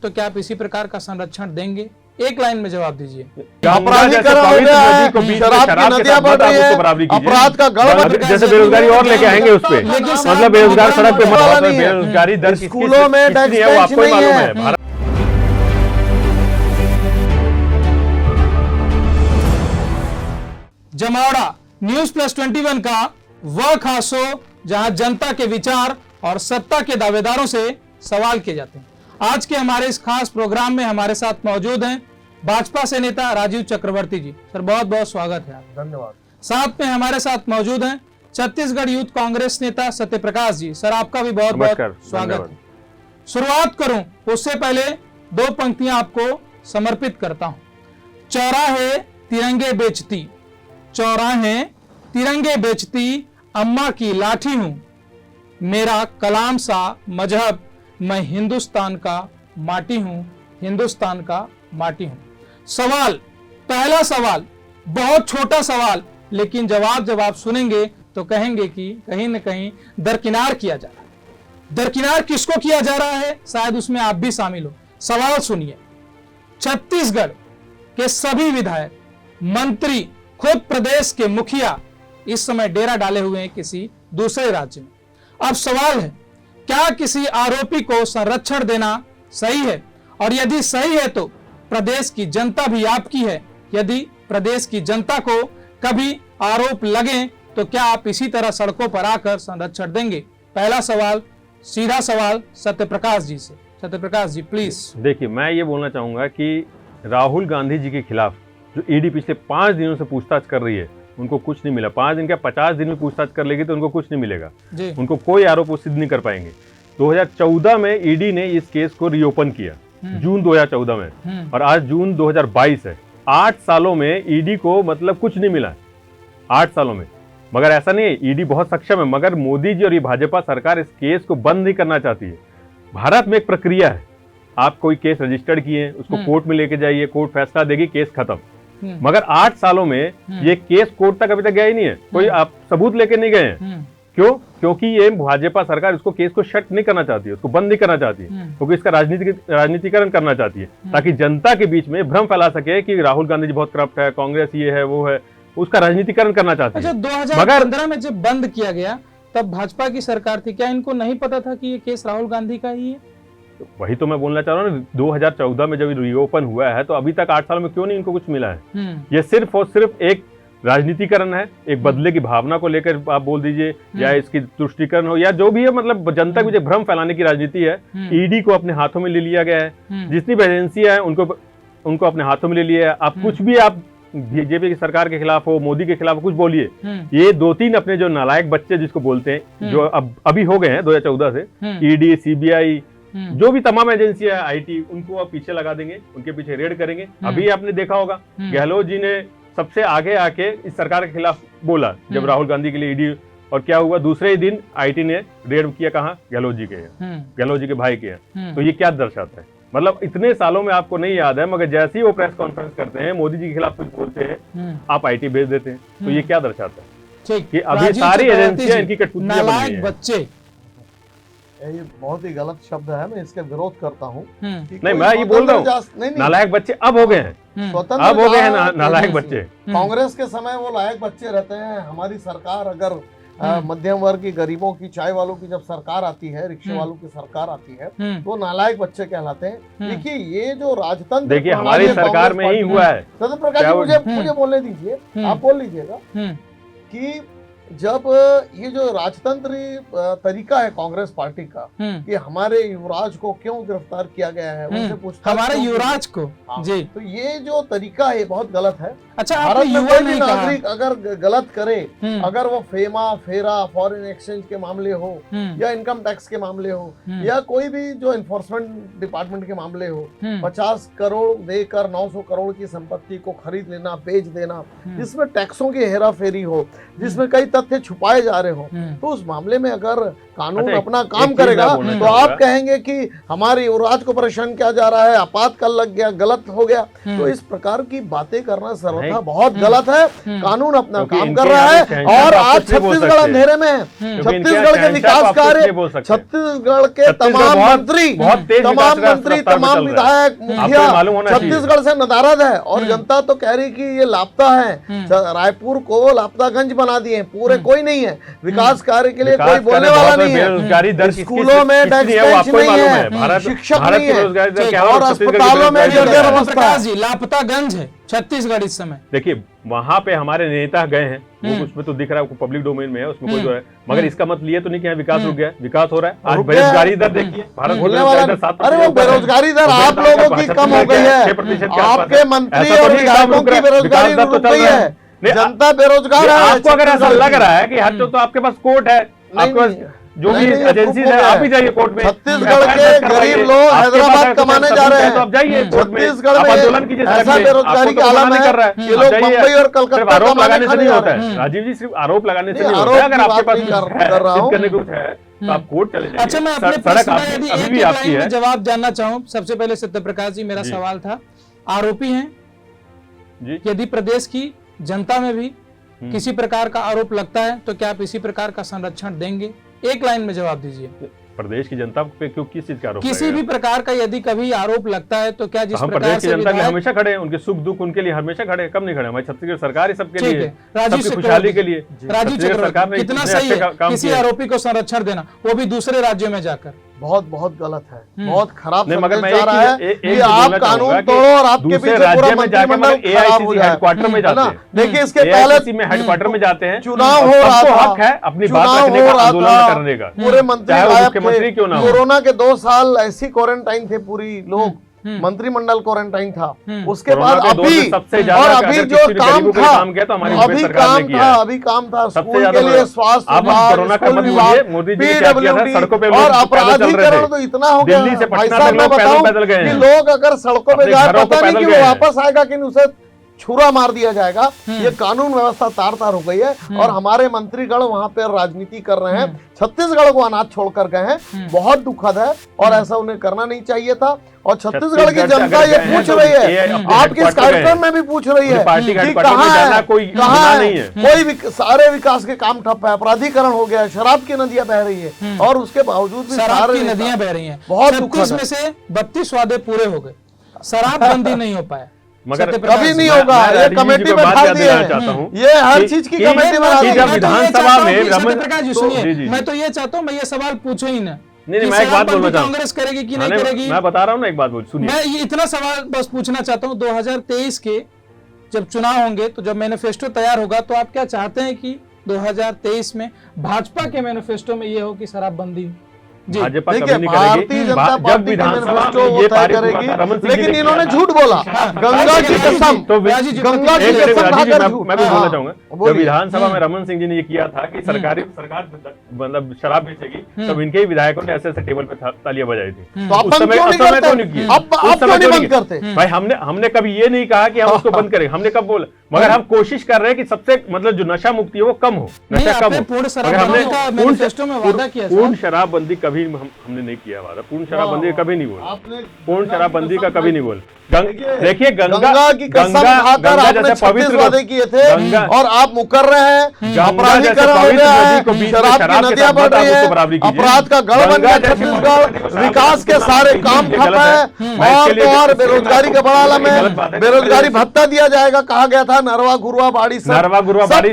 तो क्या आप इसी प्रकार का संरक्षण देंगे? एक लाइन में जवाब दीजिए। अपराधीकरण हो गया है, शराब की नदियां बढ़ रही है, अपराध का गढ़, जैसे बेरोजगारी और लेके आएंगे उस पे, मतलब बेरोजगार सड़क पे बेरोजगारी दर स्कूलों में डेस्क कितनी है वो आपको ही नहीं मालूम है। है। जमावड़ा न्यूज प्लस 21 का वह खास शो जहां जनता के विचार और सत्ता के दावेदारों से सवाल किए जाते हैं। आज के हमारे इस खास प्रोग्राम में हमारे साथ मौजूद हैं भाजपा से नेता राजीव चक्रवर्ती जी। सर बहुत बहुत स्वागत है। धन्यवाद। साथ में हमारे साथ मौजूद हैं छत्तीसगढ़ यूथ कांग्रेस नेता सत्यप्रकाश जी। सर आपका भी बहुत बहुत स्वागत है। शुरुआत करूं उससे पहले दो पंक्तियां आपको समर्पित करता हूं। चौराहे तिरंगे बेचती, चौराहे तिरंगे बेचती अम्मा की लाठी हूं, मेरा कलाम सा मजहब, मैं हिंदुस्तान का माटी हूं, हिंदुस्तान का माटी हूं। सवाल, पहला सवाल बहुत छोटा सवाल, लेकिन जब आप सुनेंगे तो कहेंगे कि कहीं न कहीं दरकिनार किया जा रहा है। दरकिनार किसको किया जा रहा है, शायद उसमें आप भी शामिल हो। सवाल सुनिए। छत्तीसगढ़ के सभी विधायक, मंत्री, खुद प्रदेश के मुखिया इस समय डेरा डाले हुए हैं किसी दूसरे राज्य में। अब सवाल है, क्या किसी आरोपी को संरक्षण देना सही है? और यदि सही है तो प्रदेश की जनता भी आपकी है। यदि प्रदेश की जनता को कभी आरोप लगे तो क्या आप इसी तरह सड़कों पर आकर संरक्षण देंगे? पहला सवाल, सीधा सवाल सत्यप्रकाश जी से। सत्यप्रकाश जी प्लीज। देखिए, मैं ये बोलना चाहूंगा कि राहुल गांधी जी के खिलाफ जो ईडी पिछले 5 दिनों से पूछताछ कर रही है, उनको कुछ नहीं मिला। 5 दिन क्या 50 दिन में पूछताछ कर लेगी तो उनको कुछ नहीं मिलेगा। उनको कोई आरोप वो सिद्ध नहीं कर पाएंगे। 2014 में ईडी ने इस केस को रीओपन किया, जून 2014 में, और आज जून 2022 है। 8 सालों में ईडी को मतलब कुछ नहीं मिला, 8 सालों में। मगर ऐसा नहीं है, ईडी बहुत सक्षम है, मगर मोदी जी और ये भाजपा सरकार इस केस को बंद नहीं करना चाहती है। भारत में एक प्रक्रिया है, आप कोई केस रजिस्टर्ड किए, उसको कोर्ट में लेके जाइए, कोर्ट फैसला देगी, केस खत्म। मगर 8 सालों में ये केस कोर्ट तक अभी तक गया ही नहीं है, कोई आप सबूत लेके नहीं गए हैं। क्यों? क्योंकि ये भाजपा सरकार इसको केस को शट नहीं करना चाहती है, उसको बंद नहीं करना चाहती है, क्योंकि इसका राजनीतिकरण करना चाहती है, ताकि जनता के बीच में भ्रम फैला सके कि राहुल गांधी जी बहुत करप्ट है, कांग्रेस ये है वो है, उसका राजनीतिकरण करना चाहती है। अच्छा, 2015 में जब बंद किया गया तब भाजपा की सरकार थी, क्या इनको नहीं पता था कि ये केस राहुल गांधी का ही है? वही तो मैं बोलना चाह रहा हूँ। 2014 में जब रीओपन हुआ है तो अभी तक 8 साल में क्यों नहीं इनको कुछ मिला है? ये सिर्फ और सिर्फ एक राजनीतिकरण है, एक बदले की भावना को लेकर आप बोल दीजिए, या इसकी तुष्टीकरण हो, या जो भी है, मतलब जनता को जो भ्रम फैलाने की राजनीति है। ईडी को अपने हाथों में ले लिया गया है, जितनी भी एजेंसियां हैं उनको अपने हाथों में ले लिया है। आप कुछ भी आप बीजेपी की सरकार के खिलाफ हो, मोदी के खिलाफ कुछ बोलिए, ये 2-3 अपने जो नालायक बच्चे जिसको बोलते हैं, जो अब अभी हो गए हैं 2014 से, ईडी, सीबीआई, जो भी तमाम एजेंसियां है, आईटी, उनको आप पीछे लगा देंगे, उनके पीछे रेड करेंगे। अभी आपने देखा होगा गहलोत जी ने सबसे आगे आके इस सरकार के खिलाफ बोला जब राहुल गांधी के लिए ईडी, और क्या हुआ, दूसरे ही दिन आईटी ने रेड किया, कहां? गहलोत जी के, गहलोत जी के भाई के। तो ये क्या दर्शाता है? मतलब इतने सालों में आपको नहीं याद है, मगर जैसे ही वो प्रेस कॉन्फ्रेंस करते हैं, मोदी जी के खिलाफ कुछ बोलते हैं, आप आईटी भेज देते हैं। तो ये क्या दर्शाता है कि अभी सारी एजेंसियां इनकी कठपुतलियां बन गई हैं। बच्चे, ये बहुत ही गलत शब्द है, मैं इसका विरोध करता हूँ। नहीं, मैं ये बोल रहा हूँ नालायक बच्चे अब हो गए हैं, अब हो गए हैं नालायक बच्चे। कांग्रेस के समय वो लायक बच्चे रहते हैं। हमारी सरकार अगर मध्यम वर्ग की, गरीबों की, चाय वालों की जब सरकार आती है, रिक्शे वालों की सरकार आती है, तो नालायक बच्चे कहलाते हैं। देखिए, ये जो राजतंत्र, देखिए हमारी सरकार में ही हुआ है। सत्यप्रकाश जी मुझे बोलने दीजिए, आप बोल लीजिएगा कि जब ये जो राजतंत्री तरीका है कांग्रेस पार्टी का कि हमारे युवराज को क्यों गिरफ्तार किया गया है, उनसे पूछताछ, हमारे युवराज को जी, तो ये जो तरीका है बहुत गलत है। अच्छा, भारत में कोई भी नागरिक अगर गलत करे, अगर वो फेरा फॉरेन एक्सचेंज के मामले हो, या इनकम टैक्स के मामले हो, या कोई भी जो इन्फोर्समेंट डिपार्टमेंट के मामले हो, 50 करोड़ देकर 900 करोड़ की संपत्ति को खरीद लेना, बेच देना, जिसमें टैक्सों की हेरा फेरी हो, जिसमें कई तथ्य तथ्य छुपाए जा रहे हो, तो उस मामले में अगर कानून अच्छा, अपना एक काम चीज करेगा मैं बोलना तो आप चाहूंगा। कहेंगे कि हमारी युवराज को परेशान किया जा रहा है, आपातकाल लग गया, गलत हो गया। तो इस प्रकार की बातें करना सर्वथा बहुत गलत है। कानून अपना क्योंकि काम इनके कर रहा यहाँ है शहंशाह और आप आज कुछ नहीं बोल छत्तीसगढ़ सकते। अंधेरे में है। क्योंकि इनके छत्तीसगढ़ के यहाँ विकास शहंशाह आप कुछ कार्य, नहीं बोल सकते। छत्तीसगढ़ के छत्तीसगढ़ तमाम बहुत- मंत्री, बहुत तेज तमाम विकास मंत्री, रफ्तार पे तमाम चल रहा है। विधायक, आपको मुखिया मालूम होना चाहिए। छत्तीसगढ़ से नाराज है और जनता तो कह रही कि ये लापता है। रायपुर को लापतागंज बना दिए, पूरे कोई नहीं है विकास कार्य के लिए, कोई बोलने वाला नहीं है। बेरोजगारी दर किसकी- स्कूलों में कितनी डेस्क है वो बेंच आपको ही नहीं मालूम है, है। भारत शिक्षक भारत नहीं की है, बेरोजगारी दर क्या है और छत्तीसगढ़ की अस्पतालों में बेरोजगारी दर क्या है? प्रकाश जी, लापतागंज है छत्तीसगढ़ इस समय। देखिए वहां पे हमारे नेता गए हैं, वो उसमें तो दिख रहा है, पब्लिक डोमेन में है, उसमें कोई जो है, मगर इसका मतलब ये तो नहीं कि यहाँ विकास रुक गया है। विकास हो रहा है। आज रुक गया है। बेरोजगारी दर देखिए, भारत की बोलने बेरोजगारी वाला दर 7% अरे वो ऊपर है। बेरोजगारी दर और आप बेरोजगारी लोगों की 75% कम हो गई है, 6% के आसपास आपके है। मंत्री ऐसा तो और नहीं काम विधायकों रुक रहा की है, बेरोजगारी विकास दर तो रुक चल गई रहा है, नहीं, जनता बेरोजगार है। आपको अगर ऐसा छत्तीसगढ़ लग की। रहा है कि हद तो आपके पास कोर्ट है, आपके पास जो भी नहीं, एजेंसीज है, आप ही जाइए कोर्ट में। छत्तीसगढ़ के गरीब लोग हैदराबाद कमाने जा रहे हैं, तो आप जाइए कोर्ट में, छत्तीसगढ़ आप में आंदोलन कीजिए सड़क ऐसा पे। बेरोजगारी आपको का तो आलम मना नहीं है कर रहा है। कि लोग आप जाइए। मुंबई और सिर्फ कलकत्ता आरोप कमाने लगाने से खाने नहीं जा होता रहे है हैं। राजीव जी, सिर्फ आरोप लगाने से नहीं, नहीं आरोप होता है। अगर की आपके बात पास नहीं कुछ कर रहा है, हूं। सिद्ध करने को कुछ है तो आप कोर्ट चले जाइए। अच्छा, मैं अपने सड़क प्रश्न का आपकी यदि अभी एक भी एक आपकी लाइन में है। जवाब जानना चाहूं, सबसे पहले सत्यप्रकाश जी, मेरा जी। सवाल था, आरोपी हैं जी यदि प्रदेश की जनता में भी किसी प्रकार का आरोप लगता है तो क्या आप इसी प्रकार का संरक्षण देंगे? एक लाइन में जवाब दीजिए। प्रदेश की जनता पे क्यों, किस चीज का आरोप किसी लगेगा? भी प्रकार का यदि कभी आरोप लगता है तो क्या जिस हम प्रकार प्रदेश की से जनता के लिए विधायक, हमेशा खड़े हैं, उनके सुख दुख उनके लिए हमेशा खड़े हैं। कब नहीं खड़े? हमारी छत्तीसगढ़ सरकार ही सबके ठीक लिए है, राजीव सबकी चक्रवर्ती, खुशहाली के लिए राजीव छत्तीसगढ़ सरकार चक्रवर्ती, ने कितना इतने सही अच्छे है काम किसी किए हैं। आरोपी को संरक्षण देना, वो भी दूसरे राज्यों में जाकर? बहुत बहुत गलत है, बहुत खराब नहीं, मगर संदेश मैं जा एक रहा है चीज- एक कि चीज आप बोलना कानून चाहूंगा कि तोड़ो और आपके दूसरे पीछे पूरा राज्य में जाके मंत्रिमंडल मतलब खराब हो AICC जाए, हेडक्वार्टर में है जाते ना? हैं। देखिए इसके पहले AICC में हेडक्वार्टर में जाते हैं, चुनाव और हो रहा सबको था, हक है अपनी बात चुनाव रखने हो का, रहा आंदोलन था, करने का, पूरे मंत्री चाहे वो गायब मुख्यमंत्री थे। क्यों ना हो। कोरोना के 2 साल ऐसी क्वारंटाइन थे, पूरी लोग मंत्रिमंडल क्वारंटाइन था। उसके कोरोना बाद के दौर अभी में सबसे ज्यादा और अगर अभी किसी जो ने काम गरीबों के लिए था, काम किया तो हमारी अभी सरकार ने काम किया था, है। अभी काम था, सबसे स्कूल ज्यादा के लिए स्वास्थ्य आप विभाग, कोरोना का स्कूल मत विभाग, बोलिए, मोदी जी ने क्या किया था, सड़कों पे PWD लोग और पैदल चल रहे अपराधीकरण थे। तो इतना हो गया। दिल्ली से भाई पटना साहब तक मैं लोग बताऊं पैदल गए कि हैं। लोग अगर सड़कों पे अपने जाए, घरों को पता नहीं पैदल कि गए वो हैं। वापस आएगा कि नहीं, उसे छुरा मार दिया जाएगा। ये कानून व्यवस्था तार तार हो गई है और हमारे मंत्रीगण वहां पर राजनीति कर रहे हैं, छत्तीसगढ़ को अनाथ छोड़कर गए हैं। बहुत दुखद है और ऐसा उन्हें करना नहीं चाहिए था। और छत्तीसगढ़ की जनता ये पूछ रही है, आपके इस कार्यक्रम में भी पूछ रही है कि कहाँ है, कहाँ है? कोई सारे विकास के काम ठप है, अपराधीकरण हो गया, शराब की नदियां बह रही है और उसके बावजूद भी शराब सारे की नदियां बह रही हैं। बहुत 36 दुखद में से 32 वादे पूरे हो गए, शराब बंदी नहीं हो पाया। मगर सत्यप्रकाश कभी जी, नहीं होगा। मैं ये राजीव जी कमेटी को में बात डाल याद दिए दिलाना हैं। चाहता हूं ये हर कि- चीज की कि- कमेटी में कि डाल जब दिए हैं। विधानसभा में रमन- सत्यप्रकाश जी जी, सुनिए, जी। मैं तो ये चाहता हूं, मैं ये सवाल पूछो ही ना नहीं, कि मैं एक बात शराब बोलना बंदी चाहूं। कांग्रेस करेगी कि नहीं मैंने- करेगी। मैं बता रहा हूँ ना, एक बात बोल सुनिए। मैं ये इतना सवाल बस पूछना चाहता हूं, 2023 के जब चुनाव होंगे तो जब मैनिफेस्टो तैयार होगा तो आप क्या चाहते हैं कि 2023 में भाजपा के मैनिफेस्टो में ये हो कि शराबबंदी जी? भाजपा देखिए, कभी नहीं भारतीय करेगी। जनता जब पार्टी की विधानसभा मैनिफेस्टो में वो ये तय पारित हुआ करेगी, था, रमन सिंह जी लेकिन ने इन्होंने किया झूठ बोला। गंगा की कसम, तो गंगा की एक मिनट कसम राजीव जी, खाकर मैं झूठ। भी बोलना हाँ, चाहूंगा, जब बोलिए। विधानसभा में रमन सिंह जी ने ये किया था कि सरकार मतलब शराब बेचेगी, तब इनके ही विधायकों ने ऐसे ऐसे टेबल पे तालियां बजाई थी। तो आप उस बंद समय क्यों उस नहीं समय क्यों करते? नहीं किया? अब उस आप समय क्यों नहीं क्यों बंद करते? भाई हमने कभी ये नहीं कहा कि हम उसको बंद करें, हमने कब बोला, मगर हम कोशिश कर रहे हैं कि सबसे मतलब जो नशा मुक्ति है वो कम हो, नहीं, नशा कम आपने हो। पूर्ण मगर शराबबंदी का मैनिफेस्टो में वादा किया था। पूर्ण शराबबंदी कभी हमने नहीं किया वादा, पूर्ण शराबबंदी का कभी नहीं बोला, आपने पूर्ण शराबबंदी का कभी नहीं बोला। देखिए गंगा की कसम खाकर आपने 36 वादे किए थे और आप मुकर रहे हैं। अपराधीकरण हो गया है, शराब की नदियां बढ़ रही है, अपराध का गढ़ बन गया छत्तीसगढ़, विकास के सारे काम ठप है और तो और बेरोजगारी का बड़ा आलम है। बेरोजगारी भत्ता दिया जाएगा, कहा गया था, नरवा गुरुआ बाड़ी सब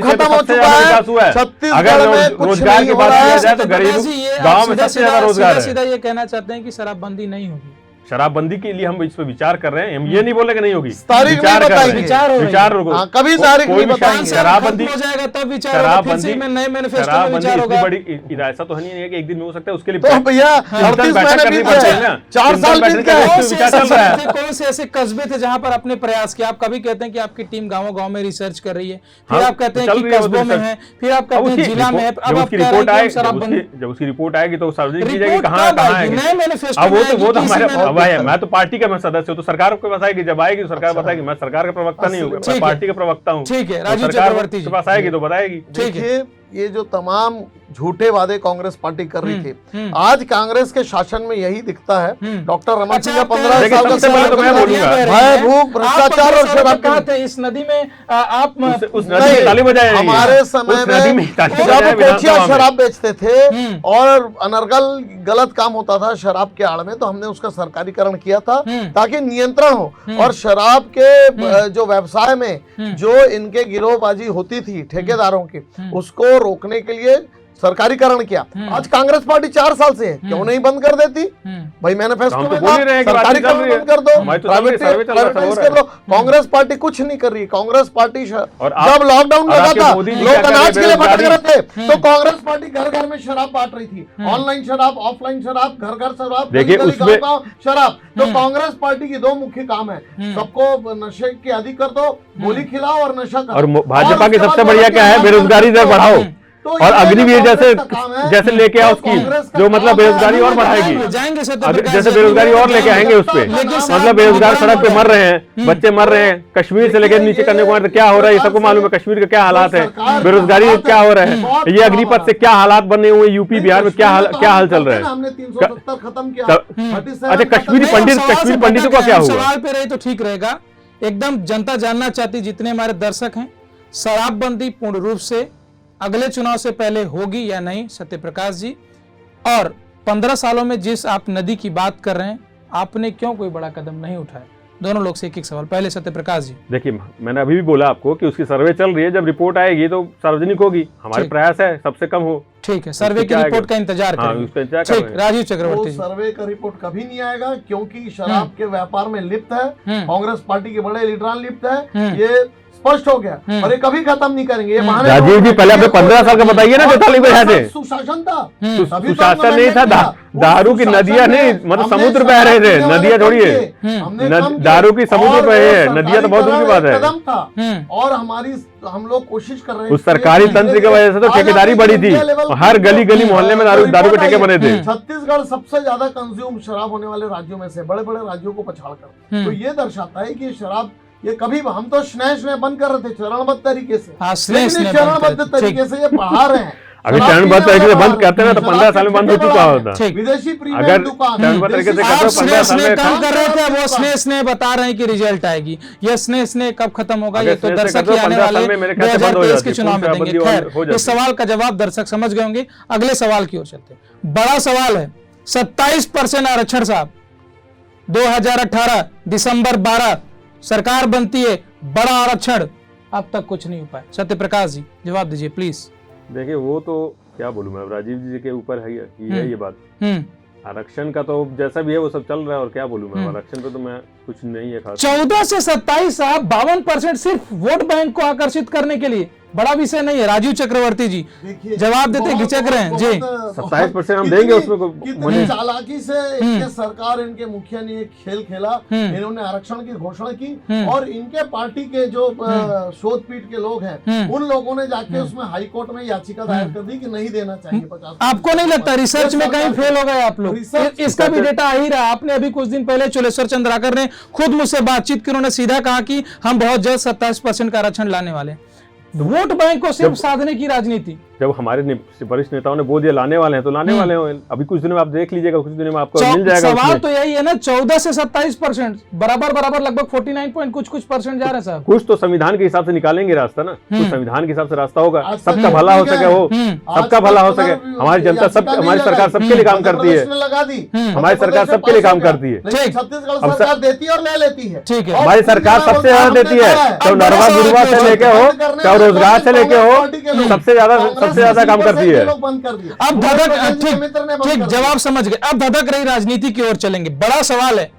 खत्म हो चुका है। छत्तीसगढ़ में कुछ रोजगार नहीं की हो बात रहा किया है। जाए तो गरीब गांव में सबसे ज्यादा रोजगार है। सीधा ये कहना चाहते हैं कि शराबबंदी नहीं होगी। शराबबंदी के लिए हम इस पे विचार कर रहे हैं, हम ये नहीं बोले कि नहीं होगी, तारीख विचार नहीं कर रहे हैं। बताएंगे। विचार हो रही है। विचार रुको। हाँ, कभी तारीख कोई नहीं भी बताएंगे। शराबबंदी खत्म हो जाएगा तब विचार होगा, फिर से में नए मैनिफेस्टो में विचार इतनी होगा। बड़ी ऐसा तो नहीं है कि एक दिन में हो सकता है, उसके लिए तो भैया चिंतन 38 बैठक महीने करनी बीत पड़ती गए, है ना। 4 चिंतन साल बीत बैठक गए। करके कौन से विचार ऐसे चल रहा है। शहर थे, कौन से ऐसे कस्बे थे जहां पर आपने प्रयास किया? आप कभी कहते हैं कि आपकी टीम गांव-गांव में रिसर्च कर रही है, फिर हाँ, आप कहते हैं चल कि रही है वो कस्बों में रिसर्च। है, फिर आप कहते हैं जिला में है, अब आप कह रहे हैं कि हम शराबबंदी। जब उसकी रिपोर्ट आएगी तो सार्वजनिक की जाएगी रिपोर्ट कहाँ कब कहाँ आएगी? आएगी। नए मैनिफेस्टो अब में वो तो आएगी, हमारे किसी में अब भाई मैं तो पार्टी का मैं सदस्य हूँ, तो सरकार के पास आएगी, जब आएगी तो सरकार बताएगी। मैं सरकार का प्रवक्ता नहीं हूँ, मैं पार्टी का प्रवक्ता हूँ। ठीक है, राजीव सरकार चक्रवर्ती के पास आएगी तो बताएगी। देखिए ये जो तमाम झूठे वादे कांग्रेस पार्टी कर रही थी, आज कांग्रेस के शासन में यही दिखता है। डॉक्टर रमन सिंह का 15 साल का सबसे पहले तो मैं बोलूंगा भय, भूख, भ्रष्टाचार और शराब थे इस नदी में आप उस नदी में ताली बजाएंगे। हमारे समय में जब कोठिया शराब बेचते थे और अनर्गल गलत काम होता था शराब के आड़ में, तो हमने उसका सरकारीकरण किया था ताकि नियंत्रण हो। और शराब के जो व्यवसाय में जो इनके गिरोहबाजी होती थी ठेकेदारों की, उसको रोकने के लिए सरकारीकरण किया। आज कांग्रेस पार्टी 4 साल से है, क्यों नहीं बंद कर देती भाई? मैनिफेस्टो में सरकारीकरण बंद कर दो, प्राइवेटाइज कर दो। कांग्रेस पार्टी कुछ नहीं कर रही। कांग्रेस पार्टी जब लॉकडाउन लगा था, लोग अनाज के लिए भटक रहे थे, तो कांग्रेस पार्टी घर घर में शराब बांट रही थी। ऑनलाइन शराब, ऑफलाइन शराब, घर घर शराब, देखिए गाँव शराब। तो कांग्रेस पार्टी की 2 मुख्य काम है, सबको नशे की आदी कर दो, गोली खिलाओ और नशा करो। और भाजपा की सबसे बढ़िया क्या है, बेरोजगारी दर बढ़ाओ और अग्निवीर जैसे लेके आओ स्कीम, जो मतलब बेरोजगारी और बढ़ाएगी। जैसे बेरोजगारी और लेके आएंगे उस पे, मतलब बेरोजगार सड़क पे मर रहे हैं, बच्चे मर रहे हैं, कश्मीर से लेकर नीचे कन्याकुमारी क्या हो रहा है ये सबको मालूम है। कश्मीर के क्या हालात है, बेरोजगारी क्या हो रहा है, ये अग्निपथ से क्या हालात बने हुए, यूपी बिहार में क्या हाल चल रहा है। हमने 370 खत्म किया। अच्छा, कश्मीरी पंडितों का क्या हुआ? सवाल पे रहे तो ठीक रहेगा। एकदम जनता जानना चाहती, जितने हमारे दर्शक हैं, शराबबंदी पूर्ण रूप से अगले चुनाव से पहले होगी या नहीं सत्यप्रकाश जी? और 15 सालों में जिस आप नदी की बात कर रहे हैं, आपने क्यों कोई बड़ा कदम नहीं उठाया? दोनों लोग से एक सवाल। पहले सत्यप्रकाश जी। देखिए, मैंने अभी भी बोला आपको कि उसकी सर्वे चल रही है, जब रिपोर्ट आएगी तो सार्वजनिक होगी। हमारे प्रयास है सबसे कम हो। ठीक है, सर्वे की रिपोर्ट का इंतजार करें। ठीक, राजीव चक्रवर्ती। सर्वे का रिपोर्ट कभी नहीं आएगा, क्योंकि शराब के व्यापार में लिप्त है कांग्रेस पार्टी के बड़े लीडरान लिप्त है, ये स्पष्ट हो गया। और ये कभी खत्म नहीं करेंगे। ये राजीव जी पहले अपने 15 साल का बताइए ना, जो ताली बजा थे। सुशासन था, सुशासन नहीं था, दारू की नदियां नहीं, मतलब समुद्र बह रहे थे, नदियां थोड़ी है, दारू की समुद्र बह है, नदियां तो बहुत दूर की बात है। कदम था और हम लोग कोशिश कर रहे हैं। उस सरकारी तंत्र की वजह से तो ठेकेदारी बढ़ी थी, हर गली गली मोहल्ले में दारू के ठेके बने थे। छत्तीसगढ़ सबसे ज्यादा कंज्यूम शराब होने वाले राज्यों में से, बड़े बड़े राज्यों को पछाड़कर। तो ये दर्शाता है कि शराब ये कभी, हम तो स्नेह बंद कर रहे थे चरणबद्ध तरीके से, चरणबद्ध तरीके से ये बढ़ा रहे हैं। अगर चरणबद्ध तरीके से बंद करते ना तो 15 साल में बंद हो चुका होता। विदेशी अगर चरणबद्ध तरीके से करते 15 साल में कम कर रहे थे, वो स्नेह बता रहे हैं कि रिजल्ट आएगी। ये स्नेह कब खत्म होगा, ये तो दर्शक ही आने वाले 2023 के चुनाव में देंगे। खैर, इस सवाल का जवाब दर्शक समझ गए होंगे। अगले सवाल की ओर चलते हैं। बड़ा सवाल है, 27% आरक्षण साहब। 2018 दिसंबर 12 सरकार बनती है, बड़ा आरक्षण, अब तक कुछ नहीं हो पाया। सत्यप्रकाश जी जवाब दीजिए प्लीज। देखिए, वो तो क्या बोलूं मैं, राजीव जी के ऊपर है ये बात। आरक्षण का तो जैसा भी है वो सब चल रहा है, और क्या बोलूं मैं, आरक्षण पे तो मैं कुछ नहीं है खास। 14 से 27 साहब, 52% सिर्फ वोट बैंक को आकर्षित करने के लिए, बड़ा विषय नहीं है। राजीव चक्रवर्ती जी जवाब देते घिचक रहे हैं जी। 27% हम देंगे उसमें कितनी चालाकी से इनके सरकार, इनके मुखिया ने एक खेल खेला। इन्होंने आरक्षण की घोषणा की और इनके पार्टी के जो शोध पीठ के लोग हैं, उन लोगों ने जाके उसमें हाईकोर्ट में याचिका दायर कर दी कि नहीं देना चाहिए 50। आपको नहीं लगता रिसर्च में कहीं फेल हो गए आप लोग? इसका भी डेटा आ ही रहा। आपने अभी कुछ दिन पहले चोलेश्वर चंद्राकर ने खुद मुझसे बातचीत की, उन्होंने सीधा कहा कि हम बहुत जल्द 27% का आरक्षण लाने वाले। वोट बैंक को सिर्फ साधने की राजनीति। जब हमारे वरिष्ठ नेताओं ने बोल दिया लाने वाले हैं तो लाने वाले हैं। अभी कुछ दिनों में आप देख लीजिएगा, कुछ दिनों में आपको मिल जाएगा। सवाल तो यही है ना, 14 से 27% बराबर लगभग 49 पॉइंट कुछ परसेंट जा रहे हैं साहब। कुछ तो संविधान के हिसाब से निकालेंगे रास्ता ना, कुछ संविधान के हिसाब से रास्ता होगा, सबका भला हो सके, हो सबका भला हो सके। हमारी जनता सब, हमारी सरकार सबके लिए काम करती है, हमारी सरकार सबके लिए काम करती है। छत्तीसगढ़ सरकार देती है और ले लेती है। ठीक है, हमारी सरकार सबसे ज्यादा देती है, चाहे नरवा गुरुवा से लेके हो, चाहे रोजगार से लेके हो, सबसे ज्यादा काम करती है। अब धधक, ठीक जवाब समझ गए। अब धधक रही राजनीति की ओर चलेंगे। बड़ा सवाल है,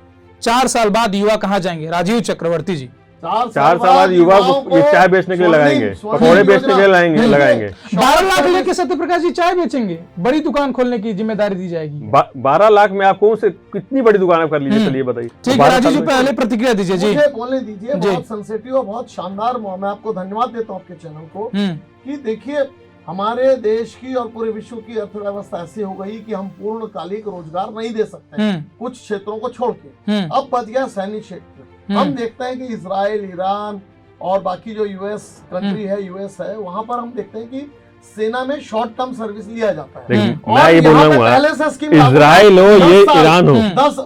4 साल बाद युवा कहां जाएंगे? राजीव चक्रवर्ती जी। 4 साल बाद युवा को ये चाय बेचने के लिए लगाएंगे, पकौड़े बेचने के लिए लगाएंगे। 12 लाख लेके सत्यप्रकाश जी चाय बेचेंगे, बड़ी दुकान खोलने की जिम्मेदारी दी जाएगी। 12 लाख में आप कौन से कितनी बड़ी दुकान कर लीजिए, चलिए बताइए। ठीक है राजीव जी, पहले प्रतिक्रिया दीजिए जी। बोलने दीजिए। बहुत सेंसिटिव और बहुत शानदार, मैं आपको धन्यवाद देता हूँ आपके चैनल को कि देखिए हमारे देश की और पूरे विश्व की अर्थव्यवस्था ऐसी हो गई कि हम पूर्णकालिक रोजगार नहीं दे सकते कुछ क्षेत्रों को छोड़ के। अब बच गया सैन्य क्षेत्र। हम देखते हैं कि इजराइल, ईरान और बाकी जो यूएस कंट्री है, यूएस है, वहां पर हम देखते हैं कि सेना में शॉर्ट टर्म सर्विस लिया जाता है। मैं ये बोल रहा हूँ, इजराइल हो ये ईरान हो,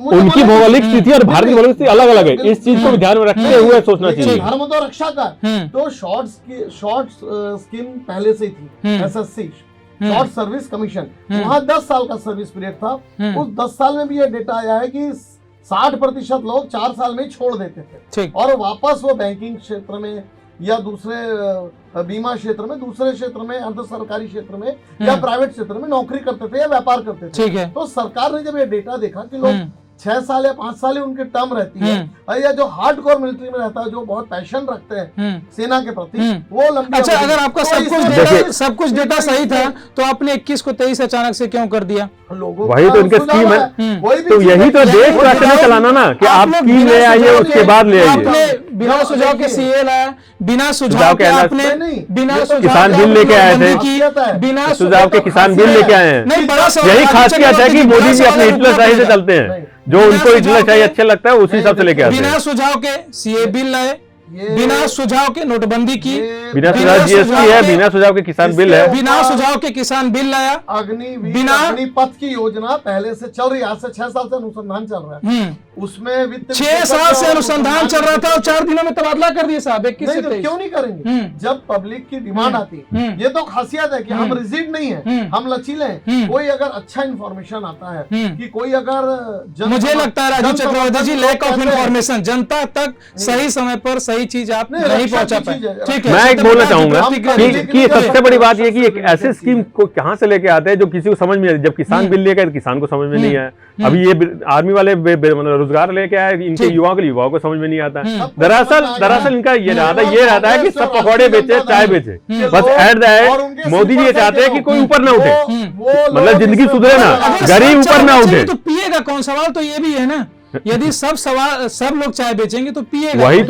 उनकी भौगोलिक स्थिति और भारत की भौगोलिक स्थिति अलग अलग है। इस चीज को ध्यान में रखते हुए सोचना चाहिए। धर्म तो रक्षा का, तो शॉर्ट स्कीम पहले से ही थी, एसएससी शॉर्ट सर्विस कमीशन, वहाँ 10 साल का सर्विस पीरियड था। उस 10 साल में भी ये डेटा आया है कि 60% लोग 4 साल में छोड़ देते थे और वापस वो बैंकिंग क्षेत्र में या दूसरे बीमा क्षेत्र में, दूसरे क्षेत्र में, अर्ध सरकारी क्षेत्र में या प्राइवेट क्षेत्र में नौकरी करते थे या व्यापार करते थे। ठीक है। तो सरकार ने जब ये डेटा देखा कि लोग 6 साल या 5 साल ही उनकी टर्म रहती है, या जो हार्डकोर मिलिट्री में रहता है, जो बहुत पैशन रखते हैं सेना के प्रति, वो लंबी। अच्छा, अगर आपका सब कुछ डेटा सही था तो आपने 21 को 23 अचानक से क्यों कर दिया? लोगों वही तो इनके स्कीम है, तो यही तो देश राष्ट्र में चलाना ना कि आप स्कीम ले आइए उसके बाद ले आइए। बिना सुझाव के सीए लाया, बिना सुझाव के आपने, बिना किसान बिल लेके आए थे, बिना सुझाव के किसान बिल लेके आए हैं। यही खासियत है कि मोदी जी अपने हिटलरशाही से चलते हैं, जो उनको हिटलरशाही अच्छा लगता है उसी हिसाब से लेके आते हैं। बिना सुझाव के सीए बिल लाए, बिना सुझाव के नोटबंदी की, बिना सुझाव जीएसटी है, बिना सुझाव के किसान बिल है, बिना सुझाव के किसान बिल लाया, अग्निपथ की योजना पहले से चल रही है, आज से 6 साल से अनुसंधान चल रहा है, उसमें वित्त 6 साल से अनुसंधान चल रहा था और 4 दिनों में तबादला कर दिया साहब। 21 से 23 क्यों नहीं करेंगे? जब पब्लिक की डिमांड आती है, ये तो खासियत है कि हम रिजिड नहीं है, हम लचीले हैं। कोई अगर अच्छा इंफॉर्मेशन आता है कि कोई अगर, मुझे लगता है राजू चक्रवर्ती जी, लैक ऑफ इंफॉर्मेशन, जनता तक सही समय पर सही चीज आप नहीं पहुंचा पाए। ठीक है, मैं एक बोलना चाहूंगा कि सबसे बड़ी बात यह कि एक ऐसे स्कीम को कहां से लेके आते हैं जो किसी को समझ में, जब किसान बिल लेके आए तो किसान को समझ में नहीं आया। अभी ये आर्मी वाले मतलब रोजगार लेके आए, इनके युवाओं के लिए युवाओं को समझ में नहीं आता। दरासल इनका ये रहता है कि सब पकौड़े बेचे, चाय बेचे, बस at the end Modi ji ये चाहते हैं कि कोई ऊपर ना उठे, मतलब जिंदगी सुधरे ना, गरीब ऊपर ना उठे। तो पिएगा कौन? सवाल तो ये भी है ना, यदि सब लोग चाय बेचेंगे तो पिएगा। वही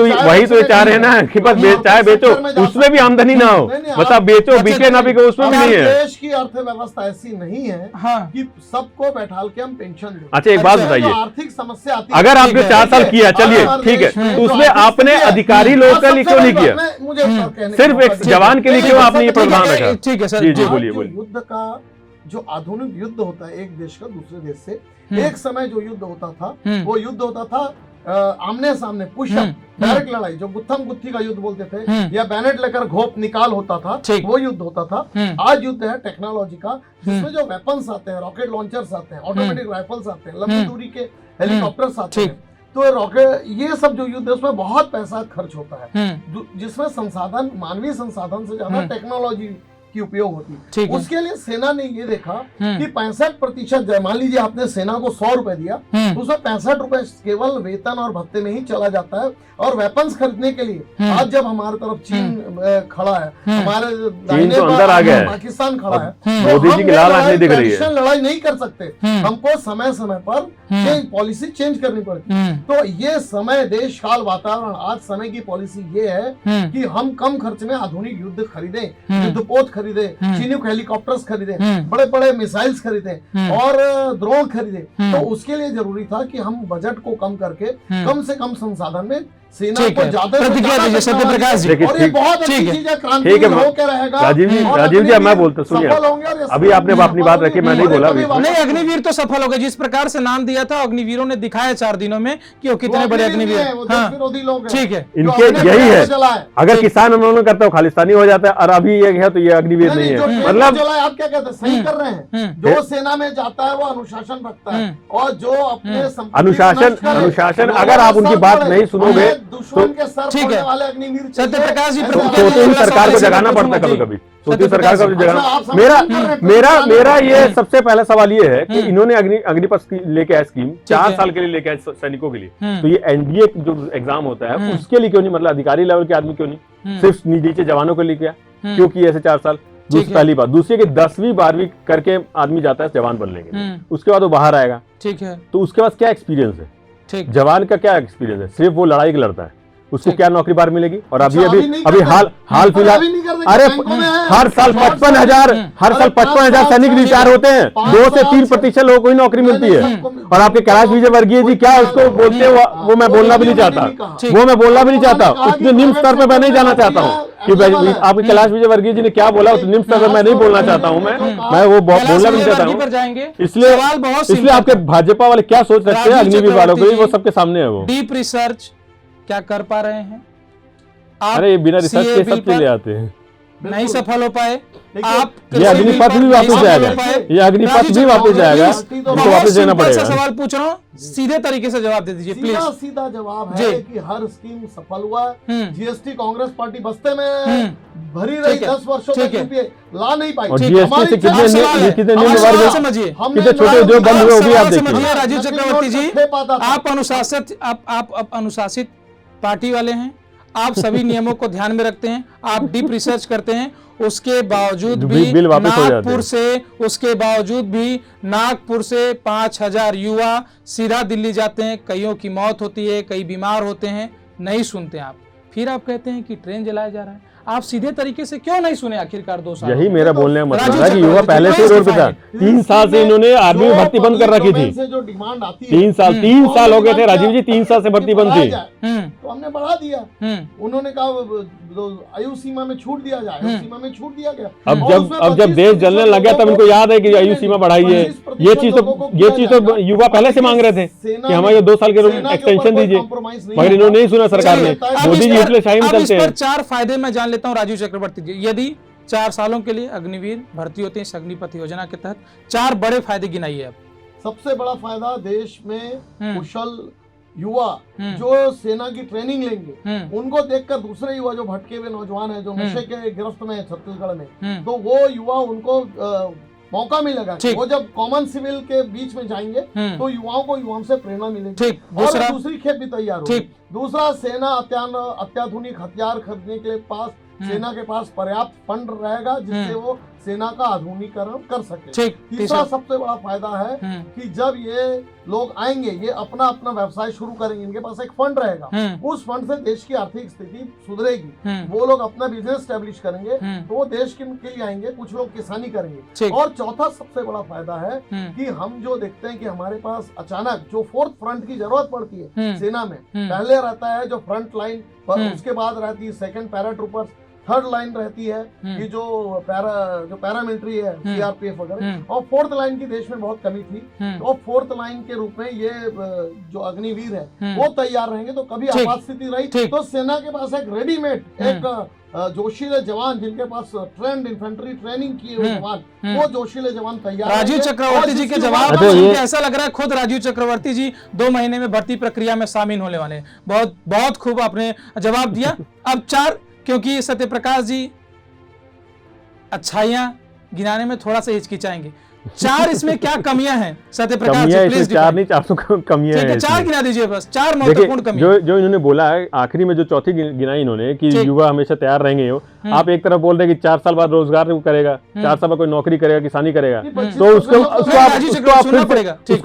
तो चाह रहे हैं ना कि बस चाय बेचो, उसमें भी आमदनी ना हो, मतलब बेचो, बिके ना बिके, उसमें भी नहीं है। देश की अर्थव्यवस्था ऐसी नहीं है कि सबको बैठाल के हम पेंशन दें। अच्छा, एक बात बताइए, आर्थिक समस्या आती है, अगर आपने 4 साल किया, चलिए ठीक है, तो उसमें आपने अधिकारी लोगों के लिए क्यों नहीं किया? सिर्फ एक जवान के लिए क्यों आपने ये प्रावधान रखा? ठीक है सर, जी बोलिए। युद्ध का जो आधुनिक युद्ध होता है एक देश का दूसरे देश से, एक समय जो युद्ध होता था वो युद्ध होता था आमने सामने, पुशअप, डायरेक्ट लड़ाई, जो गुत्थम गुत्थी का युद्ध बोलते थे, या बैनेट लेकर घोप निकाल होता था, वो युद्ध होता था। आज युद्ध है टेक्नोलॉजी का, जिसमें जो वेपन्स आते हैं, रॉकेट लॉन्चर्स आते हैं, ऑटोमेटिक राइफल्स आते हैं, लंबी दूरी के हेलीकॉप्टर्स आते हैं, तो रॉकेट, ये सब जो युद्ध है उसमें बहुत पैसा खर्च होता है, जिसमें संसाधन, मानवीय संसाधन से ज्यादा टेक्नोलॉजी की उपयोग होती है। उसके लिए सेना ने ये देखा कि 65%, मान लीजिए आपने सेना को 100 रुपए दिया, तो उसमें 65 रुपए केवल वेतन और भत्ते में ही चला जाता है। और वेपन्स खरीदने के लिए आज जब हमारे तरफ चीन खड़ा है, हमारे तो अंदर आ गया है, पाकिस्तान खड़ा है, मोदी जी की लाल आंख नहीं दिख रही है, लड़ाई नहीं कर सकते, हमको समय समय पर पॉलिसी चेंज करनी पड़ती। तो ये समय, देश काल, वातावरण, आज समय की पॉलिसी ये है कि हम कम खर्च में आधुनिक युद्ध खरीदें, युद्धपोत खरीदे, चीनूक हेलीकॉप्टर्स खरीदे, बड़े बड़े मिसाइल्स खरीदे और ड्रोन खरीदे। तो उसके लिए जरूरी था कि हम बजट को कम करके कम से कम संसाधन में सेना को ज्यादा प्रतिक्रिया सत्यप्रकाश जी, और ये बहुत अच्छी चीज है, क्रांति होकर रहेगा। राजीव जी, मैं बोलता सुनिए, अभी आपने अपनी बात रखी, मैं नहीं बोला। नहीं, अग्निवीर तो सफल हो गए, जिस प्रकार से नाम दिया था अग्निवीरों ने दिखाया 4 दिनों में कि वो कितने बड़े अग्निवीर हैं। ठीक है, इनके यही है, अगर किसान आंदोलन करता है खालिस्तानी हो जाता है, और अभी ये है तो ये अग्निवीर नहीं है। मतलब आप क्या कहते हैं, सही कर रहे हैं, जो सेना में जाता है वो अनुशासन रखता है, और जो अपने अनुशासन अगर आप उनकी बात नहीं सुनोगे दुश्मन के सर फोड़ने वाले अग्निवीर, सत्यप्रकाश जी, तो सरकार को जगाना पड़ता कभी कभी, तो सरकार को जगाना। मेरा ये सबसे पहला सवाल ये है कि इन्होंने अग्निपथ लेके आए स्कीम, 4 साल के लिए लेके आए सैनिकों के लिए, तो ये एनडीए जो एग्जाम होता है उसके लिए क्यों नहीं, मतलब अधिकारी लेवल के आदमी क्यों नहीं, सिर्फ नीचे जवानों को लिए किया, क्यों किया ऐसे 4 साल? दूसरी पहली बात, दूसरी कि 10वीं 12वीं करके आदमी जाता है जवान बनने के लिए, उसके बाद वो बाहर आएगा, ठीक है, तो उसके बाद क्या एक्सपीरियंस है? जवान का क्या एक्सपीरियंस है? सिर्फ वो लड़ाई लड़ता है, उसको क्या नौकरी बार मिलेगी? और अभी हाल फिलहाल अरे हर साल 55,000 सैनिक रिटायर होते हैं, 2 से 3% लोगों को ही नौकरी मिलती है। और आपके कैलाश विजयवर्गीय जी क्या उसको बोलते हैं, वो मैं बोलना भी नहीं चाहता, उतने निम्न स्तर पे मैं नहीं जाना चाहता हूँ कि आपके कैलाश विजयवर्गीय जी ने क्या बोला उस निम्न स्तर पे मैं नहीं बोलना चाहता हूँ, मैं वो बोलना भी नहीं चाहता हूँ। इसलिए आपके भाजपा वाले क्या सोच रखते हैं अग्निवीर वालों को, वो सबके सामने है। वो डीप रिसर्च क्या कर पा रहे हैं आप? अरे बिना रिसर्च के सब चले आते हैं, नहीं सफल हो पाए आप। ये अग्निपथ भी वापस जाएगा, ये अग्निपथ भी वापस जाएगा, इनको वापस देना पड़ेगा। सवाल पूछ रहा हूँ, सीधे तरीके से जवाब दे दीजिए प्लीज। सीधा जवाब है कि हर स्कीम सफल हुआ। जीएसटी कांग्रेस पार्टी बस्ते में भरी रही 10 वर्षों तक ला नहीं पाई। और जीएसटी से कितने निम्न वर्ग, समझिए कितने छोटे उद्योग बंद हुए, वो भी आप देखिए। राजीव चक्रवर्ती जी, आप अनुशासित पार्टी वाले हैं, आप सभी नियमों को ध्यान में रखते हैं, आप डीप रिसर्च करते हैं, उसके बावजूद भी नागपुर से 5,000 युवा सीधा दिल्ली जाते हैं, कईयों की मौत होती है, कई बीमार होते हैं, नहीं सुनते आप। फिर आप कहते हैं कि ट्रेन जलाया जा रहा है। आप सीधे तरीके से क्यों नहीं सुने आखिरकार 2 साल? यही मेरा बोलने का मतलब है कि युवा पहले से रोड पे था। 3 साल से इन्होंने आर्मी में भर्ती बंद कर रखी थी। 3 साल हो गए थे राजीव जी, 3 साल से भर्ती बंद थी। तो हमने बढ़ा दिया। उन्होंने कहा आयु सीमा में छूट दिया जाए, आयु सीमा में छूट दिया गया। अब जब देश जलने लग गया तब इनको याद है कि आयु सीमा बढ़ाई है। ये चीज तो युवा पहले से मांग रहे थे कि हमारे 2 साल के एक्सटेंशन दीजिए, मगर इन्होंने नहीं सुना सरकार ने। मोदी जी इसलिए शाही में चलते हैं। 4 फायदे मैं जान लेता हूं राजीव चक्रवर्ती जी। यदि 4 सालों के लिए अग्निवीर भर्ती होते हैं अग्निपथ योजना के तहत, 4 बड़े फायदे गिनाइए आप। सबसे बड़ा फायदा, देश में कुशल युवा जो सेना की ट्रेनिंग लेंगे, उनको देखकर दूसरे युवा जो भटके हुए नौजवान हैं, जो नशे के गिरफ्त में है छत्तीसगढ़ में, तो वो युवा उनको मौका मिलेगा। वो जब कॉमन सिविल के बीच में जाएंगे तो युवाओं से प्रेरणा मिलेगी और दूसरी खेप भी तैयार होगी। दूसरा, सेना अत्याधुनिक हथियार खरीदने के पास सेना के पास पर्याप्त फंड रहेगा जिससे वो सेना का आधुनिकीकरण कर सके। तीसरा सबसे बड़ा फायदा है कि जब ये लोग आएंगे, ये अपना व्यवसाय शुरू करेंगे, इनके पास एक फंड रहेगा, उस फंड से देश की आर्थिक स्थिति सुधरेगी। वो लोग अपना बिजनेस स्टैब्लिश करेंगे तो वो देश के लिए आएंगे, कुछ लोग किसानी करेंगे। और चौथा सबसे बड़ा फायदा है कि हम जो देखते हैं कि हमारे पास अचानक जो 4th फ्रंट की जरूरत पड़ती है सेना में, पहले रहता है जो फ्रंट लाइन, उसके बाद रहती है 2nd पैराट्रूपर्स, 3rd लाइन रहती है कि जो पैरामिलिट्री है, सीआरपीएफ वगैरह, और 4th लाइन की देश में बहुत कमी थी। और 4th लाइन के रूप में ये जो अग्निवीर है वो तैयार रहेंगे। तो कभी आपात स्थिति रही तो सेना के पास एक रेडीमेड, एक जोशीले जवान, जिनके पास ट्रेंड इन्फेंट्री ट्रेनिंग किए हुए जवान, वो जोशीले जवान तैयार। राजीव चक्रवर्ती जी के जवाब सुन के ऐसा लग रहा है खुद राजीव चक्रवर्ती जी 2 महीने में भर्ती प्रक्रिया में शामिल होने वाले हैं। बहुत खूब आपने जवाब दिया। अब 4, क्योंकि सत्यप्रकाश जी अच्छाइयां गिनाने में थोड़ा सा हिचकिचाएंगे, 4 इसमें क्या कमियां हैं सत्यप्रकाश जी? प्लीज 4 नहीं 400 कमियां हैं। 4 गिना दीजिए बस, 4 महत्वपूर्ण कमियां जो इन्होंने बोला है आखिरी में, जो चौथी गिनाई इन्होंने कि युवा हमेशा तैयार रहेंगे। आप एक तरफ बोल रहे हैं कि 4 साल बाद रोजगार करेगा, 4 साल बाद कोई नौकरी करेगा, किसानी करेगा, तो उसको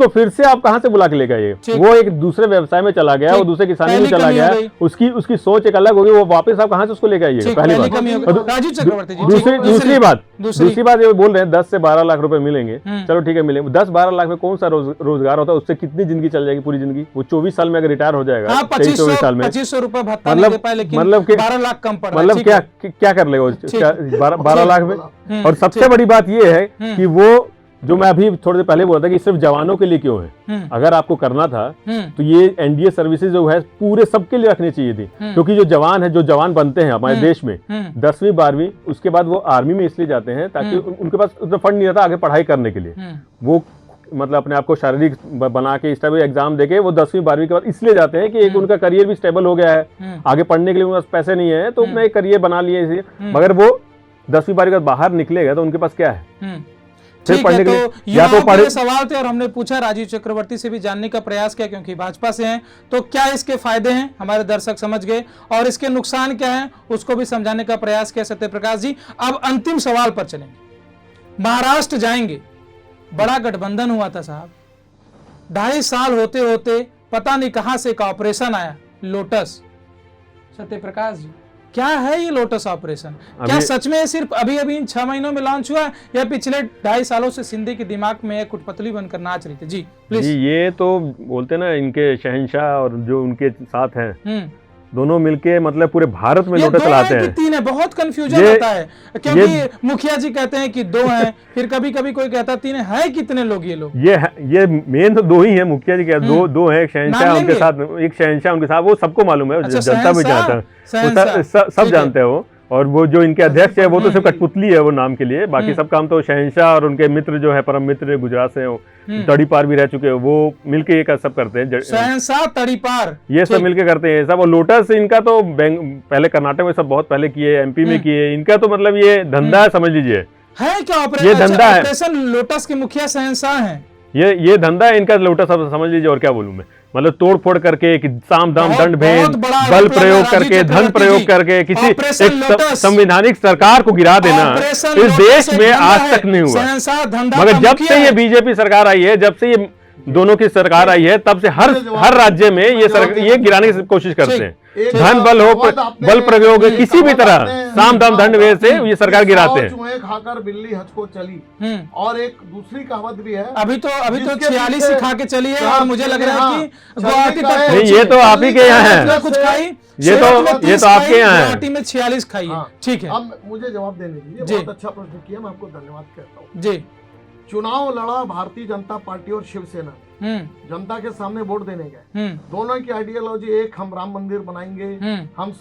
फिर से आप कहां से बुला के लेकर आइए? वो एक दूसरे व्यवसाय में चला गया, वो दूसरे किसानी में चला गया, उसकी सोच एक अलग होगी, वो वापस आप कहां से उसको लेकर आइएगा? पहली बात। दूसरी बात ये बोल रहे हैं 10 से 12 लाख रुपए मिलेंगे। चलो ठीक है, मिलेंगे। 10-12 लाख में कौन सा रोजगार होता है? उससे कितनी जिंदगी चल जाएगी, पूरी जिंदगी। वो 24 साल में अगर रिटायर हो जाएगा, 23-24 साल में 2500 रुपए भत्ता नहीं दे पाए, लेकिन 12 लाख कम पड़ रहा है। मतलब क्या कर लेगा 12 लाख में? और सबसे बड़ी बात ये है कि वो जो मैं अभी थोड़ी देर पहले बोला था कि सिर्फ जवानों के लिए क्यों है, अगर आपको करना था तो ये एनडीए सर्विसेज जो है पूरे सबके लिए रखनी चाहिए थी। क्योंकि जो जवान बनते हैं हमारे देश में 10वीं 12वीं, उसके बाद वो आर्मी में इसलिए जाते हैं ताकि उनके पास उतना फंड नहीं रहता आगे पढ़ाई करने के लिए। वो मतलब अपने आप को शारीरिक बना के इस टाइप एग्जाम देके वो 10वीं 12वीं के बाद इसलिए जाते हैं कि एक उनका करियर भी स्टेबल हो गया है, आगे पढ़ने के लिए उनके पास पैसे नहीं है तो अपना एक करियर बना लिए इसे। मगर वो 10वीं 12वीं के बाद बाहर निकलेगा तो उनके पास क्या है? ठीक है, तो या तो पढ़े सवाल थे और हमने पूछा, राजीव चक्रवर्ती से भी जानने का प्रयास किया क्योंकि भाजपा से हैं, तो क्या इसके फायदे हैं हमारे दर्शक समझ गए, और इसके नुकसान क्या हैं उसको भी समझाने का प्रयास किया सत्यप्रकाश जी। अब अंतिम सवाल पर चलेंगे। महाराष्ट्र जाएंगे, बड़ा गठबंधन हुआ था साहब, 2.5 साल होते होते पता नहीं कहां से एक ऑपरेशन आया, लोटस, सत्यप्रकाश जी, क्या है ये लोटस ऑपरेशन? क्या सच में सिर्फ अभी अभी इन 6 महीनों में लॉन्च हुआ या पिछले 2.5 सालों से सिंधे के दिमाग में कुटपुतली बनकर नाच रही थी? जी प्लीज। जी, ये तो बोलते ना इनके शहंशाह और जो उनके साथ हैं दोनों मिलके मतलब पूरे भारत में लोटस चलाते हैं। 3 है, बहुत कंफ्यूजन होता है क्योंकि मुखिया जी कहते हैं कि 2 हैं, फिर कभी कभी कोई कहता 3 है कितने लोग ये लोग? ये मेन तो 2 ही है, मुखिया जी कहते हैं दो है, एक शहंशाह उनके साथ, एक शहंशाह उनके साथ, वो सबको मालूम है, जनता भी जानता है, सब जानते हैं वो। और वो जो इनके अध्यक्ष है वो तो सिर्फ कठपुतली है वो नाम के लिए, बाकी सब काम तो शहंशाह और उनके मित्र जो है परम मित्र गुजरात से तड़ीपार भी रह चुके हैं, वो मिलके ये सब करते हैं। शहंशाह तड़ीपार ये सब मिलके करते हैं सब। और लोटस इनका तो पहले कर्नाटक में सब बहुत पहले किए, एमपी में किए, इनका तो मतलब ये धंधा है, समझ लीजिए है क्या ये धंधा है। ऑपरेशन लोटस के मुखिया शहंशाह हैं, ये धंधा है इनका लोटस, समझ लीजिए। और क्या बोलूं मैं, मतलब तोड़ फोड़ करके, साम दाम दंड भेद, बल प्रयोग करके, धन प्रयोग करके किसी एक संवैधानिक सरकार को गिरा देना इस देश में आज तक नहीं हुआ। मगर जब से ये बीजेपी सरकार आई है, जब से ये दोनों की सरकार आई है, तब से हर राज्य में ये गिराने की कोशिश करते हैं। धन बल हो, बल प्रयोग किसी भी तरह, साम दाम दंड भेद से ये सरकार गिराते हैं। चूहे खाकर बिल्ली हज को चली, और एक दूसरी कहावत भी है, अभी तो 46 ही खा के चली है, और मुझे लग रहा है कि गुवाहाटी तक नहीं, ये तो आप ही के यहाँ है, कुछ खाई, ये तो आपके यहाँ है, गुवाहाटी में 46 खाई है। ठीक है, अब मुझे जवाब देने दीजिए। बहुत अच्छा प्रश्न किया, मैं आपको धन्यवाद कहता हूँ जी। चुनाव लड़ा भारतीय जनता पार्टी और शिवसेना, जनता के सामने वोट देने गए, दोनों की आइडियोलॉजी एक, हम राम मंदिर बनाएंगे, हम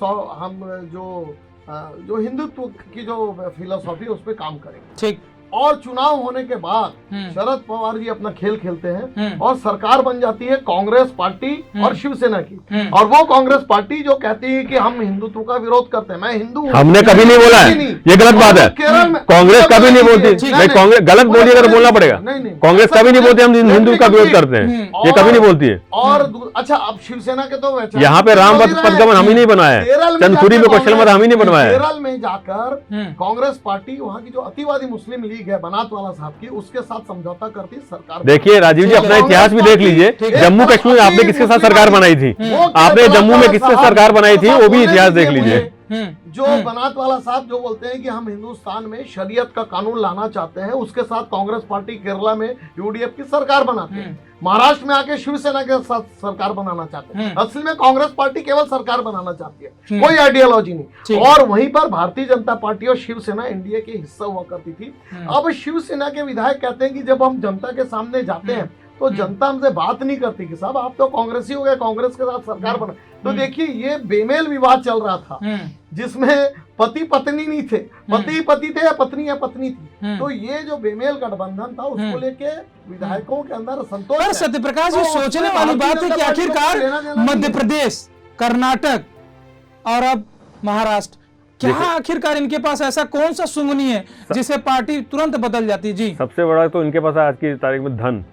जो हिंदुत्व की जो फिलोसॉफी उस पर काम करेंगे। ठीक। और चुनाव होने के बाद शरद पवार जी अपना खेल खेलते हैं और सरकार बन जाती है कांग्रेस पार्टी और शिवसेना की, और वो कांग्रेस पार्टी जो कहती है कि हम हिंदुत्व का विरोध करते हैं, मैं हिंदू हूं, हमने कभी नहीं बोला है, ये गलत बात है। केरल में कांग्रेस कभी नहीं बोलती, कांग्रेस गलत बोली अगर बोलना पड़ेगा, कांग्रेस कभी नहीं बोलती हम हिंदू का विरोध करते हैं, ये कभी नहीं बोलती है। और अच्छा, अब शिवसेना के तो यहाँ पे राम पदगमन हम ही नहीं बनाया, चंदपुरी में क्वेश्चन मत हम ही नहीं बनवाया। केरल में जाकर कांग्रेस पार्टी वहाँ की जो अतिवादी मुस्लिम लीग है बनात वाला साहब की, उसके साथ समझौता करती सरकार। देखिए राजीव जी, अपना इतिहास भी देख लीजिए, जम्मू कश्मीर में आपने किसके साथ सरकार बनाई थी, आपने जम्मू में किसके साथ सरकार बनाई थी, वो भी इतिहास देख लीजिए। जो बनात वाला साहब जो बोलते हैं कि हम हिंदुस्तान में शरीयत का कानून लाना चाहते हैं, उसके साथ कांग्रेस पार्टी केरला में यूडीएफ की सरकार बनाते हैं, महाराष्ट्र में आके शिवसेना के साथ सरकार बनाना चाहते हैं। असल में कांग्रेस पार्टी केवल सरकार बनाना चाहती है, कोई आइडियोलॉजी नहीं। और वहीं पर भारतीय जनता पार्टी और शिवसेना एनडीए के हिस्सा हुआ करती थी। अब शिवसेना के विधायक कहते हैं कि जब हम जनता के सामने जाते हैं तो जनता हमसे बात नहीं करती कि साहब आप तो कांग्रेसी हो गए, कांग्रेस के साथ सरकार बना। तो देखिए, ये बेमेल विवाद चल रहा था जिसमें पति पत्नी नहीं थे, पति थे या पत्नी थी। तो ये जो बेमेल गठबंधन था उसको लेके विधायकों के अंदर संतोष। पर सत्यप्रकाश जी, सोचने वाली बात है कि आखिरकार मध्य प्रदेश, कर्नाटक और अब महाराष्ट्र, क्या आखिरकार इनके पास ऐसा कौन सा सुंगनी है जिसे पार्टी तुरंत बदल जाती है? जी, सबसे बड़ा तो इनके पास आज की तारीख में धन,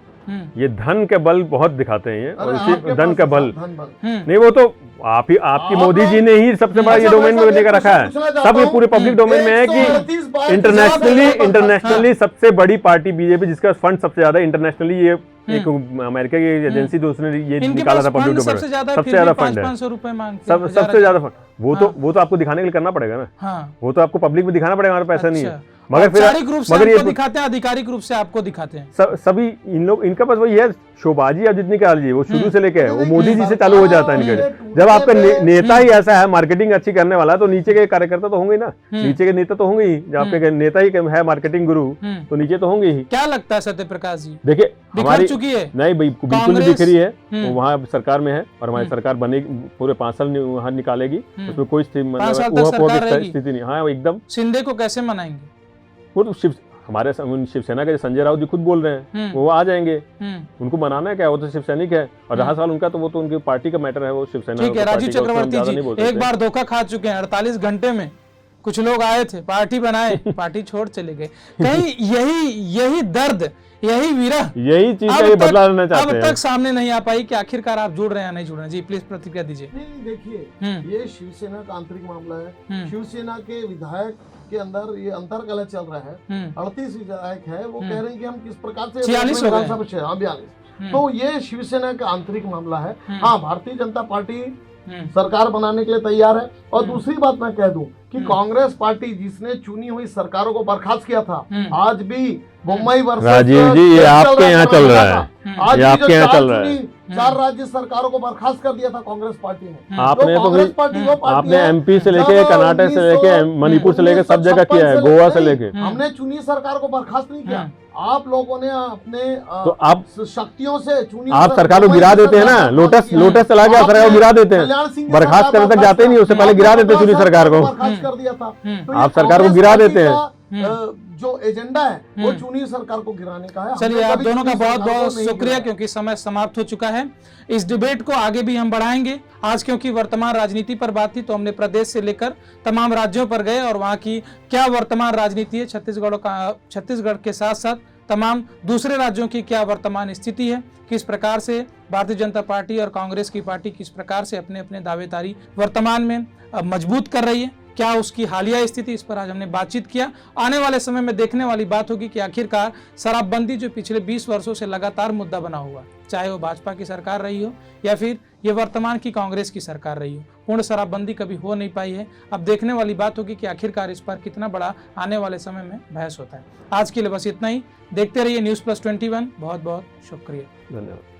ये धन के बल बहुत दिखाते हैं ये, और इसी धन का बल नहीं, वो तो आपकी मोदी जी ने ही सबसे बड़ा ये डोमेन में लेकर रखा है। सब ये पूरे पब्लिक डोमेन में है कि इंटरनेशनली सबसे बड़ी पार्टी बीजेपी, जिसका फंड सबसे ज्यादा इंटरनेशनली, ये एक अमेरिका की एजेंसी तो उसने ये निकाला था पब्लिक डोमेन, सबसे ज्यादा फंड है, 500 रुपए मांगते हैं, सबसे ज्यादा फंड। वो तो आपको दिखाने के लिए करना पड़ेगा ना, वो तो आपको पब्लिक में दिखाना पड़ेगा, हमारा पैसा नहीं है। मगर ये दिखाते हैं, आधिकारिक रूप से आपको दिखाते हैं। सभी इनका पास वही है, शोबाजी आप जितनी कहा लीजिए, वो शुरू से लेके वो मोदी जी से चालू हो जाता है इनके। जब आपका नेता ही ऐसा है, मार्केटिंग अच्छी करने वाला, तो नीचे के कार्यकर्ता तो होंगे ना, नीचे के नेता तो होंगे ही। जब आपके नेता ही है मार्केटिंग गुरु, तो नीचे तो होंगे ही। क्या लगता है सत्यप्रकाश जी? देखिए, हमारी चुकी है नहीं, बिल्कुल नहीं बिखरी है, वो वहाँ सरकार में है, और हमारी सरकार बनेगी, पूरे 5 साल वहाँ निकालेगी, उसमें कोई स्थिति नहीं। हाँ, एकदम। शिंदे को कैसे मनाएंगे? वो तो हमारे शिवसेना के संजय राउत जी खुद बोल रहे हैं, वो आ जाएंगे, उनको मनाना है क्या, वो तो शिवसैनिक है, और रहा सवाल उनका, तो वो तो उनकी पार्टी का मैटर है, वो शिवसेना। ठीक है, राजीव चक्रवर्ती जी एक बार धोखा खा चुके हैं, 48 घंटे में कुछ लोग आए थे, पार्टी बनाए, पार्टी छोड़ चले गए। कहीं यही दर्द, यही विरह, यही चीज का बदला लेना चाहते हैं। अब तक सामने नहीं आ पाई कि आखिरकार आप जुड़ रहे हैं या नहीं जुड़ रहे हैं? जी प्लीज प्रतिक्रिया दीजिए। देखिए, ये शिवसेना का आंतरिक मामला है। शिवसेना के विधायक के अंदर ये अंतर कलह चल रहा है। 38 विधायक है, वो कह रहे हैं कि हम किस प्रकार से 46 42। तो ये शिवसेना का आंतरिक मामला है। हाँ, भारतीय जनता पार्टी सरकार बनाने के लिए तैयार है। और दूसरी बात मैं कह दूं कि कांग्रेस पार्टी जिसने चुनी हुई सरकारों को बर्खास्त किया था, आज भी मुंबई वर्सेस राजीव जी ये आपके यहाँ चल रहा है, आज ये आपके यहाँ चल रहा है। 4 राज्य सरकारों को बर्खास्त कर दिया था कांग्रेस पार्टी ने। आपने तो कांग्रेस पार्टी वो पार्टी आपने है एमपी से लेके, कर्नाटक से लेके, मणिपुर से लेके सब जगह किया है, गोवा से लेके। हमने चुनी सरकार को बर्खास्त नहीं किया, आप लोगों ने अपने तो आप शक्तियों से चुनी आप सरकार को गिरा देते हैं ना, लोटस चला गया, सरकार को गिरा देते हैं, बर्खास्त करने तक जाते ही नहीं, उससे पहले गिरा देते चुनी सरकार को। बर्खास्त कर दिया था। तो आप सरकार को गिरा देते हैं। जो एजेंडा है वो चुनी सरकार को गिराने का है। चलिए आप दोनों का बहुत बहुत शुक्रिया, क्योंकि समय समाप्त हो चुका है। इस डिबेट को आगे भी हम बढ़ाएंगे। आज क्योंकि वर्तमान राजनीति पर बात थी, तो हमने प्रदेश से लेकर तमाम राज्यों पर गए और वहां की क्या वर्तमान राजनीति है, छत्तीसगढ़ के साथ साथ तमाम दूसरे राज्यों की क्या वर्तमान स्थिति है, किस प्रकार से भारतीय जनता पार्टी और कांग्रेस की पार्टी किस प्रकार से अपने अपने दावेदारी वर्तमान में मजबूत कर रही है, क्या उसकी हालिया स्थिति, इस पर आज हमने बातचीत किया। आने वाले समय में देखने वाली बात होगी कि आखिरकार शराबबंदी जो पिछले 20 वर्षों से लगातार मुद्दा बना हुआ, चाहे वो भाजपा की सरकार रही हो या फिर ये वर्तमान की कांग्रेस की सरकार रही हो, पूर्ण शराबबंदी कभी हो नहीं पाई है। अब देखने वाली बात होगी कि आखिरकार इस पर कितना बड़ा आने वाले समय में बहस होता है। आज के लिए बस इतना ही। देखते रहिए न्यूज़ प्लस 21। बहुत बहुत शुक्रिया, धन्यवाद।